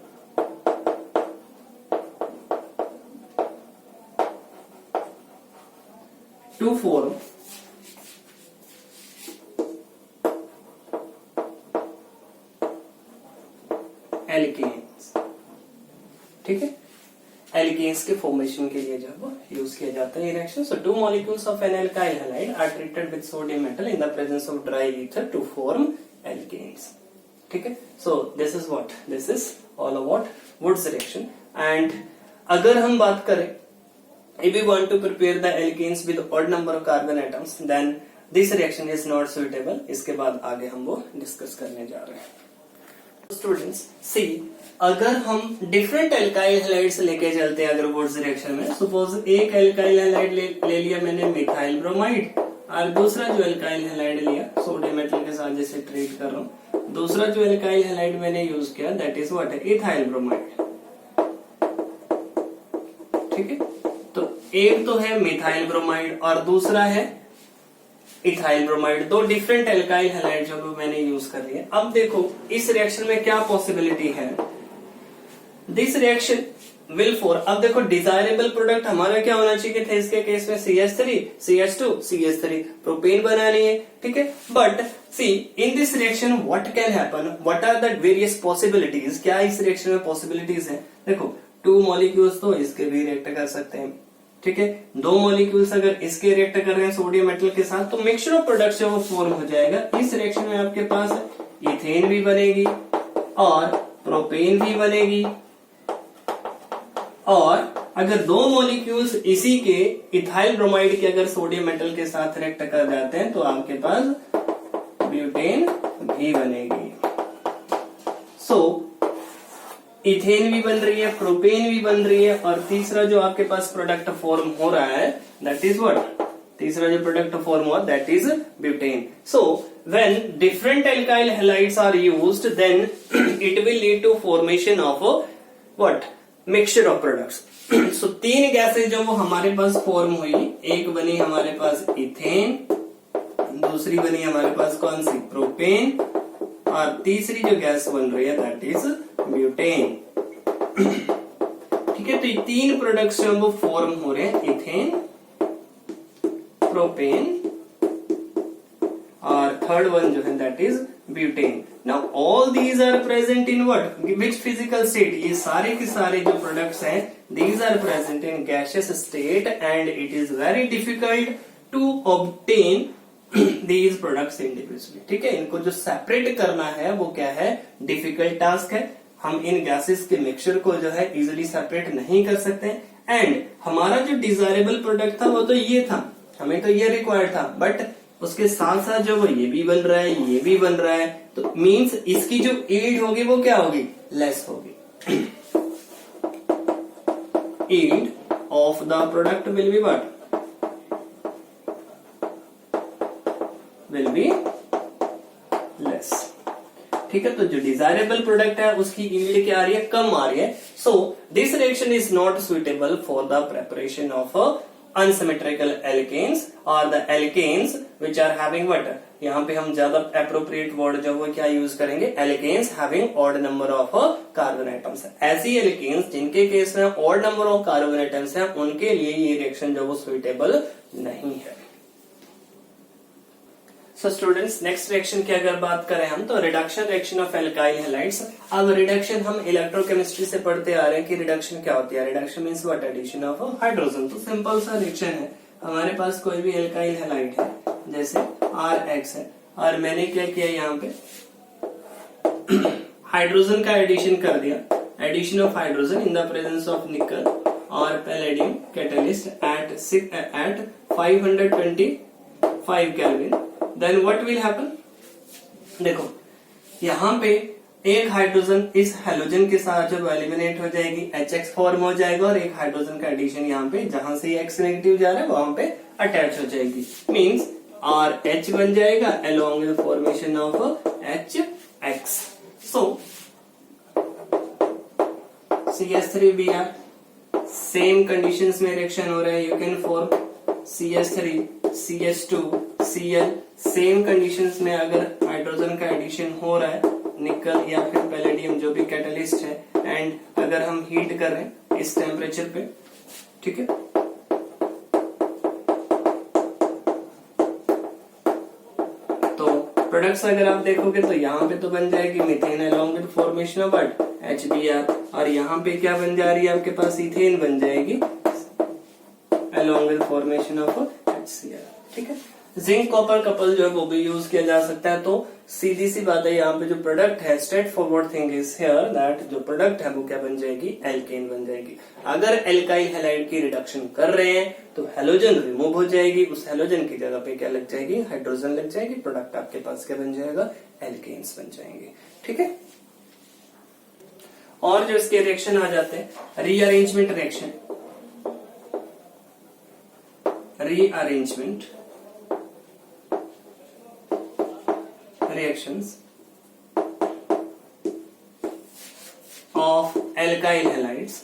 to form alkanes, ठीक है। Alkanes के formation के लिए जो है यूज किया जाता है ये reaction. So 2 molecules of an alkyl halide are treated with sodium metal in the presence of dry ether to form alkanes, ठीक है। So this is all about Wurtz reaction. And अगर हम बात करें if we want to prepare the alkanes with odd number of carbon atoms then this reaction is not suitable। इसके बाद आगे हम वो डिस्कस करने जा रहे हैं। स्टूडेंट्स सी, अगर हम डिफरेंट एल्काइल हैलाइड्स लेके चलते हैं अगर वुड्स रिएक्शन में, सपोज एक एल्काइल हैलाइड ले लिया मैंने मिथाइल ब्रोमाइड और दूसरा जो एल्काइल हैलाइड लिया सोडियम मेटल के साथ जैसे ट्रीट कर रहा हूँ, दूसरा जो एल्काइल हैलाइड मैंने यूज किया that is what, ethyl bromide, ठीक है। तो एक तो है मिथाइल ब्रोमाइड और दूसरा है ethyl bromide, 2 different alkyl halide जो मैंने यूज कर रही है। अब देखो इस रिएक्शन में क्या पॉसिबिलिटी है, दिस रिएक्शन विल फॉर, अब देखो डिजायरेबल प्रोडक्ट हमारा क्या होना चाहिए था इसके केस में CH3 CH2 CH3 प्रोपेन बनानी है, ठीक है। But see in this reaction what can happen, what are the various possibilities, क्या इस रिएक्शन में पॉसिबिलिटीज है। देखो 2 मॉलिक्यूल्स तो इसके भी रिएक्ट कर सकते हैं, ठीक है। 2 मॉलिक्यूल्स अगर इसके रिएक्ट कर रहे हैं सोडियम मेटल के साथ तो मिक्सचर ऑफ प्रोडक्ट्स वो फॉर्म हो जाएगा। इस रिएक्शन में आपके पास इथेन भी बनेगी और प्रोपेन भी बनेगी, और अगर 2 मॉलिक्यूल्स इसी के इथाइल ब्रोमाइड के अगर सोडियम मेटल के साथ रिएक्ट कर जाते हैं तो आपके पास ब्यूटेन भी बनेगी। सो इथेन भी बन रही है, प्रोपेन भी बन रही है, और तीसरा जो आपके पास प्रोडक्ट फॉर्म हो रहा है दैट इज व्हाट, तीसरा जो प्रोडक्ट फॉर्म हुआ that is butane. So when different alkyl halides are used then it will lead to formation of what mixture of products. So तीन गैसेज जो वो हमारे पास फॉर्म हुई, एक बनी हमारे पास इथेन, दूसरी बनी हमारे पास कौन सी प्रोपेन, और तीसरी जो गैस बन रही है दैट इज ब्यूटेन. ठीक है, तो ये तीन प्रोडक्ट्स जो वो फॉर्म हो रहे हैं, इथेन, प्रोपेन और थर्ड वन जो है that is butane. Now all these are present in what which physical state. ये सारे के सारे जो प्रोडक्ट्स हैं these are present in gaseous state and it is very difficult to obtain these products individually. ठीक है, इनको जो सेपरेट करना है वो क्या है, डिफिकल्ट टास्क है. हम इन गैसेस के मिक्सचर को जो है इजिली सेपरेट नहीं कर सकते. एंड हमारा जो डिजायरेबल प्रोडक्ट था वो तो ये था, हमें तो ये रिक्वायर्ड था, बट उसके साथ साथ जो वो ये भी बन रहा है, ये भी बन रहा है, तो मींस इसकी जो यील्ड होगी वो क्या होगी, लेस होगी. Yield of the product will be what, will be less. ठीक है, तो जो डिजायरेबल प्रोडक्ट है उसकी यील्ड क्या आ रही है, कम आ रही है. So this reaction is not suitable for the preparation of unsymmetrical alkanes और the alkanes which are having what, यहाँ पे हम ज्यादा अप्रोप्रिएट वर्ड जो वो क्या यूज करेंगे, alkanes having odd number of carbon atoms. ऐसी एल्केन्स जिनके केस में odd number of carbon atoms हैं उनके लिए ये रिएक्शन जो वो सुइटेबल नहीं है. सो स्टूडेंट्स, नेक्स्ट रिएक्शन की अगर बात करें हम तो reduction reaction of alkyl halides. अब रिडक्शन हम इलेक्ट्रोकेमिस्ट्री से पढ़ते आ रहे हैं कि रिडक्शन क्या होती है. Reduction means what, addition of hydrogen. तो सिंपल सा रिएक्शन है, हमारे पास कोई भी एल्काइल हैलाइड है जैसे RX है और मैंने क्या किया यहाँ पे हाइड्रोजन का एडिशन कर दिया. Addition of hydrogen in the presence of nickel और palladium catalyst at 525 kelvin. Then what will happen, देखो यहाँ पे एक हाइड्रोजन इस हेलोजन के साथ जब एलिमिनेट हो जाएगी HX फॉर्म हो जाएगा और एक हाइड्रोजन का एडिशन यहाँ पे जहां से X नेगेटिव जा रहा है वहां पे अटैच हो जाएगी. मींस RH बन जाएगा along with formation of HX. So CH3Br same conditions में रिएक्शन हो रहा है. You can form CH3 CH2 Cl. Same conditions में अगर हाइड्रोजन का एडिशन हो रहा है निकल या फिर पैलेडियम जो भी कैटलिस्ट है, एंड अगर हम हीट कर रहे हैं इस टेम्परेचर पे, ठीक है, तो प्रोडक्ट्स अगर आप देखोगे तो यहाँ पे तो बन जाएगी methane along with formation of what HBr, और यहाँ पे क्या बन जा रही है आपके पास, इथेन बन जाएगी along with formation of HCl. ठीक है, जिंक कॉपर कपल जो है वो भी यूज किया जा सकता है. तो सीधी सी बात है, यहाँ पे जो प्रोडक्ट है straight forward thing is here that जो प्रोडक्ट है वो क्या बन जाएगी, एल्केन बन जाएगी. अगर एल्काइल हैलाइड की रिडक्शन कर रहे हैं तो हेलोजन रिमूव हो जाएगी, उस हेलोजन की जगह पे क्या लग जाएगी, हाइड्रोजन लग जाएगी. प्रोडक्ट आपके पास क्या बन जाएगा, एल्केन्स बन जाएंगे. ठीक है, और जो इसके रिएक्शन आ जाते हैं rearrangement reaction. Rearrangement reactions of alkyl halides.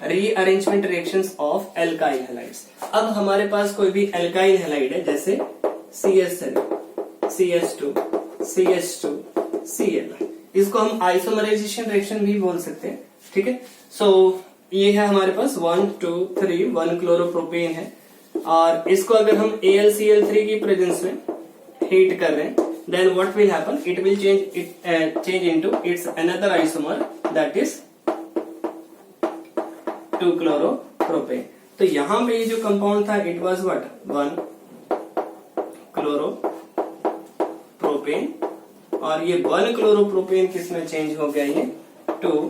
Rearrangement reactions of alkyl halides. अब हमारे पास कोई भी एल्काइल हैलाइड है जैसे CH3 CH2 CH2 Cl, इसको हम आइसोमराइजेशन रिएक्शन भी बोल सकते हैं. ठीक है, सो ये है हमारे पास 1 2 3 1 क्लोरोप्रोपेन है, और इसको अगर हम AlCl3 की प्रेजेंस में हीट कर रहे हैं then what will happen, it will change into its another isomer that is 2 chloropropane. तो यहाँ पे ये जो कंपाउंड था इट वाज व्हाट 1 क्लोरोप्रोपेन, और ये 1 क्लोरोप्रोपेन किसमें चेंज हो गया, ये 2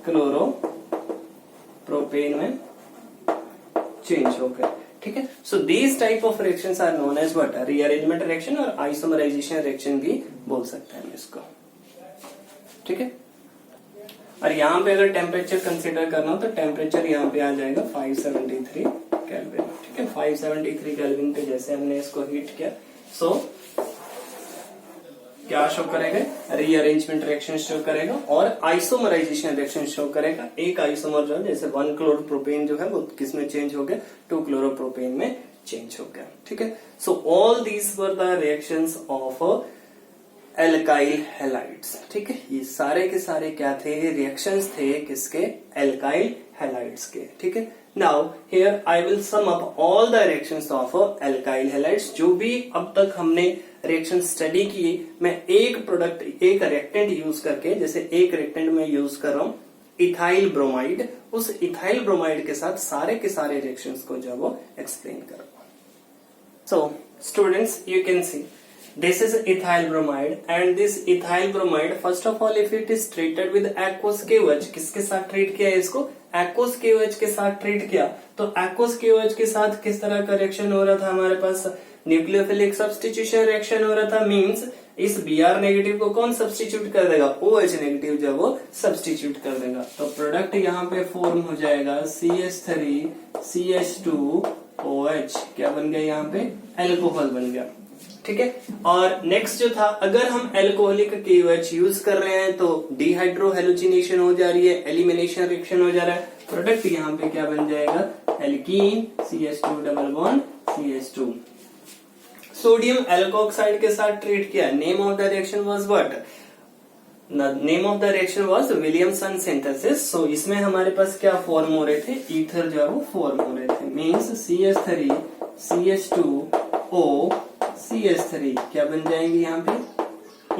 क्लोरोप्रोपेन में चेंज हो गया. ठीक है, so these type of reactions are known as what, rearrangement reaction और आइसोमराइजेशन रिएक्शन भी बोल सकते हैं इसको. ठीक है, और यहाँ पे अगर टेम्परेचर कंसीडर करना हो तो टेम्परेचर यहाँ पे आ जाएगा 573 केल्विन। ठीक है, 573 केल्विन पे जैसे हमने इसको हीट किया, सो क्या शो करेगा, रीअरेंजमेंट रिएक्शन शो करेगा और आइसोमराइजेशन रिएक्शन शो करेगा। एक आइसोमर जो है जैसे 1 क्लोरोप्रोपेन जो है वो किसमें चेंज हो गया, 2 क्लोरोप्रोपेन में चेंज हो गया। ठीक है, so all these were the reactions of alkyl halides. ठीक है, ये सारे के सारे क्या थे, रिएक्शंस थे किसके, एल्काइल हैलाइड्स के। ठीक है, now here I will sum up all the reactions of alkyl halides. जो भी अब तक हमने रिएक्शन स्टडी की, मैं एक प्रोडक्ट, एक रिएक्टेंट यूज करके, जैसे एक रिएक्टेंट में यूज कर रहा हूं इथाइल ब्रोमाइड, उस इथाइल ब्रोमाइड के साथ सारे के सारे रिएक्शंस को जो वो एक्सप्लेन करूंगा। So students, you can see this is ethyl bromide and this ethyl bromide first of all if it is treated with aqueous KOH, किसके साथ ट्रीट किया है इसको, aqueous KOH के साथ ट्रीट किया, तो aqueous KOH के साथ किस तरह का रिएक्शन हो रहा था, हमारे पास न्यूक्लियोफिलिक सब्स्टिट्यूशन रिएक्शन हो रहा था। मींस इस Br नेगेटिव को कौन सब्स्टिट्यूट कर देगा, OH नेगेटिव जो वो सब्स्टिट्यूट कर देगा, तो प्रोडक्ट यहाँ पे फॉर्म हो जाएगा CH3 CH2OH, क्या बन गया यहाँ पे, एल्कोहल बन गया। ठीक है, और नेक्स्ट जो था, अगर हम एल्कोहलिक KOH यूज कर रहे हैं तो डिहाइड्रो हेलोजिनेशन हो जा रही है, एलिमिनेशन रिएक्शन हो जा रहा है, प्रोडक्ट यहाँ पे क्या बन जाएगा, alkene CH2 double bond CH2। Sodium alkoxide के साथ ट्रीट किया, name of the reaction was what, name of the reaction was Williamson synthesis. So इसमें हमारे पास क्या फॉर्म हो रहे थे, ईथर जो है वो फॉर्म हो रहे थे। मींस CH3 CH2O CH3 क्या बन जाएंगे, यहाँ पे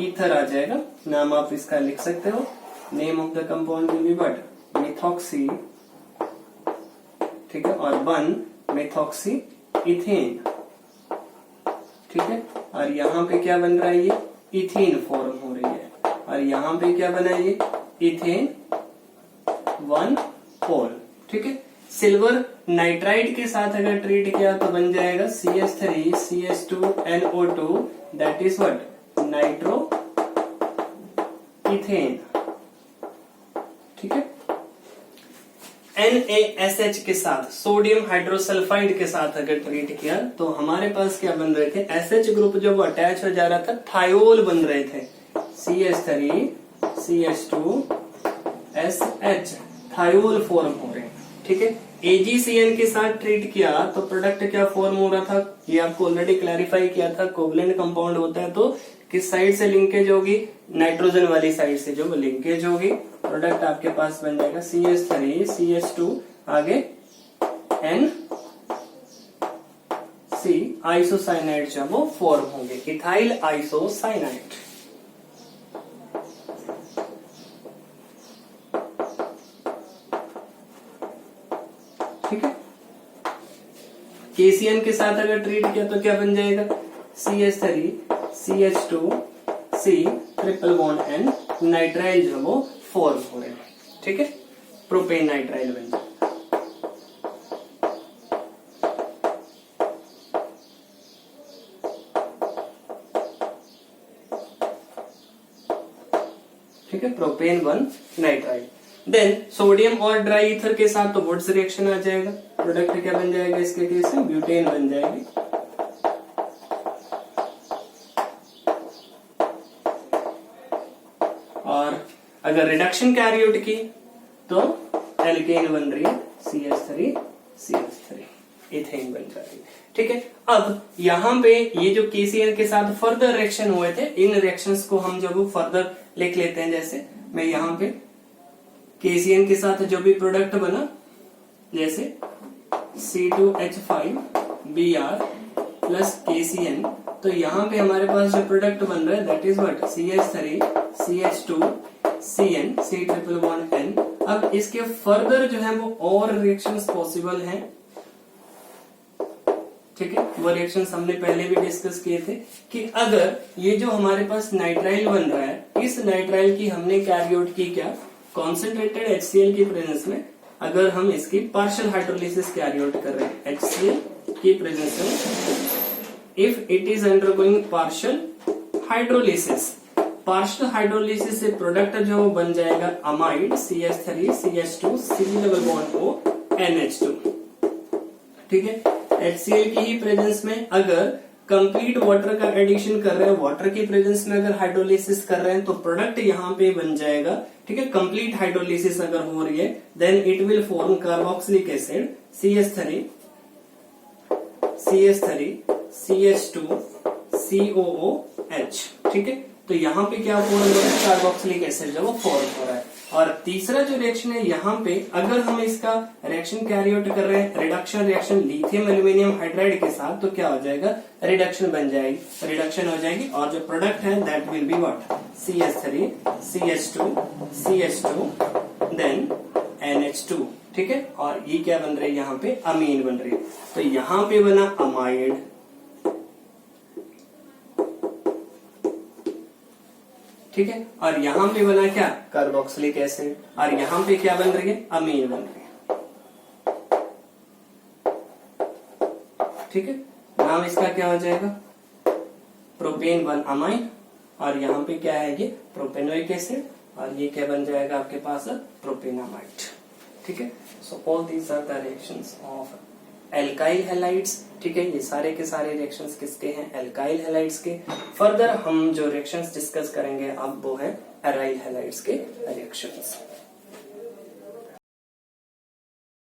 ईथर आ जाएगा। नाम आप इसका लिख सकते हो, name of the compound will be what, methoxy. ठीक है, और 1 मिथॉक्सी इथेन। ठीक है, और यहाँ पे क्या बन रहा है, ये इथेन फॉर्म हो रही है, और यहाँ पे क्या बना है, ये इथेन 1 होल। ठीक है, सिल्वर नाइट्राइड के साथ अगर ट्रीट किया तो बन जाएगा CH3 CH2NO2, that is what, nitro ethane. ठीक है, NaSH के साथ, सोडियम हाइड्रोसल्फाइड के साथ अगर ट्रीट किया तो हमारे पास क्या बन रहे थे, SH ग्रुप जब अटैच हो जा रहा था थायोल बन रहे थे, CH3 CH2SH, थायोल फॉर्म हो रहे हैं। ठीक है, AgCN के साथ ट्रीट किया तो प्रोडक्ट क्या फॉर्म हो रहा था, ये आपको ऑलरेडी क्लैरिफाई किया था, कोवलेंट कंपाउंड होता है तो किस साइड से लिंकेज होगी, नाइट्रोजन वाली साइड से जो लिंकेज होगी, प्रोडक्ट आपके पास बन जाएगा CH3 CH2 आगे NC, आइसोसाइनाइड जो वो फॉर्म होंगे, इथाइल आइसोसाइनाइड। ठीक है, KCN के साथ अगर ट्रीट किया तो क्या बन जाएगा, CH3 CH2C triple bond N, nitrile जो वो फॉर्म हो रहे हैं। ठीक है, प्रोपेन नाइट्राइल बन जाएगा। ठीक है, प्रोपेन 1 नाइट्राइल। देन सोडियम और ड्राई ईथर के साथ तो वुड्स रिएक्शन आ जाएगा, प्रोडक्ट क्या बन जाएगा इसके केस में, ब्यूटेन बन जाएगी। और अगर रिडक्शन कैरी आउट की तो एल्केन बन रही है CH3 CH3, इथेन बन जा रही है। ठीक है, अब यहाँ पे ये जो KCN के साथ फर्दर रिएक्शन हुए थे, इन रिएक्शंस को हम जब फर्दर लिख लेते हैं, जैसे मैं यहाँ पे KCN के साथ जो भी प्रोडक्ट बना, जैसे C2H5Br प्लस KCN, तो यहाँ पे हमारे पास जो प्रोडक्ट बन रहा है that is what, CH3 CH2CN C triple bond N। अब इसके फर्दर जो है वो और रिएक्शंस पॉसिबल हैं। ठीक है, वो रिएक्शंस हमने पहले भी डिस्कस किए थे कि अगर ये जो हमारे पास नाइट्राइल बन रहा है, इस नाइट्राइल की हमने कैरी आउट की क्या, कॉन्सेंट्रेटेड HCl की प्रेजेंस में, अगर हम इसकी पार्शियल हाइड्रोलिसिस कैरी आउट कर रहे हैं HCl की प्रेजेंस में, if it is undergoing partial hydrolysis, partial hydrolysis से प्रोडक्ट जो वो बन जाएगा amide CH3 CH2 C double bond O NH2। ठीक है, HCl की ही प्रेजेंस में अगर कंप्लीट वाटर का एडिशन कर रहे हैं, वाटर की प्रेजेंस में अगर हाइड्रोलिसिस कर रहे हैं तो प्रोडक्ट यहाँ पे बन जाएगा। ठीक है, कंप्लीट हाइड्रोलिसिस अगर हो रही है then it will form carboxylic acid CH3 CH2 COOH। ठीक है, तो यहाँ पे क्या फॉर्म हो रहा है, कार्बोक्सिलिक एसिड जो वो फॉर्म हो रहा है। और तीसरा जो रिएक्शन है यहाँ पे अगर हम इसका रिएक्शन कैरी आउट कर रहे हैं, reduction reaction lithium aluminium hydride के साथ, तो क्या हो जाएगा, रिडक्शन बन जाएगी, रिडक्शन हो जाएगी और जो प्रोडक्ट है that will be what, CH3 CH2 then NH2। ठीक है, और ये क्या बन रही है, यहाँ पे अमीन बन रही है। तो यहाँ पे बना अमाइड, ठीक है, और यहाँ पे बना क्या, कार्बोक्सिलिक एसिड, और यहाँ पे क्या बन रही है, अमीन बन रही है। ठीक है, नाम इसका क्या हो जाएगा, प्रोपेन 1 अमाइन, और यहाँ पे क्या है ये प्रोपेनोइक एसिड, और ये क्या बन जाएगा आपके पास, प्रोपेनामाइड। ठीक है, so all these are the reactions of alkyl halides. ठीक है, ये सारे के सारे रिएक्शंस किसके हैं, एल्काइल हैलाइड्स के। फर्दर हम जो रिएक्शंस डिस्कस करेंगे अब वो है एराइल हैलाइड्स के रिएक्शंस।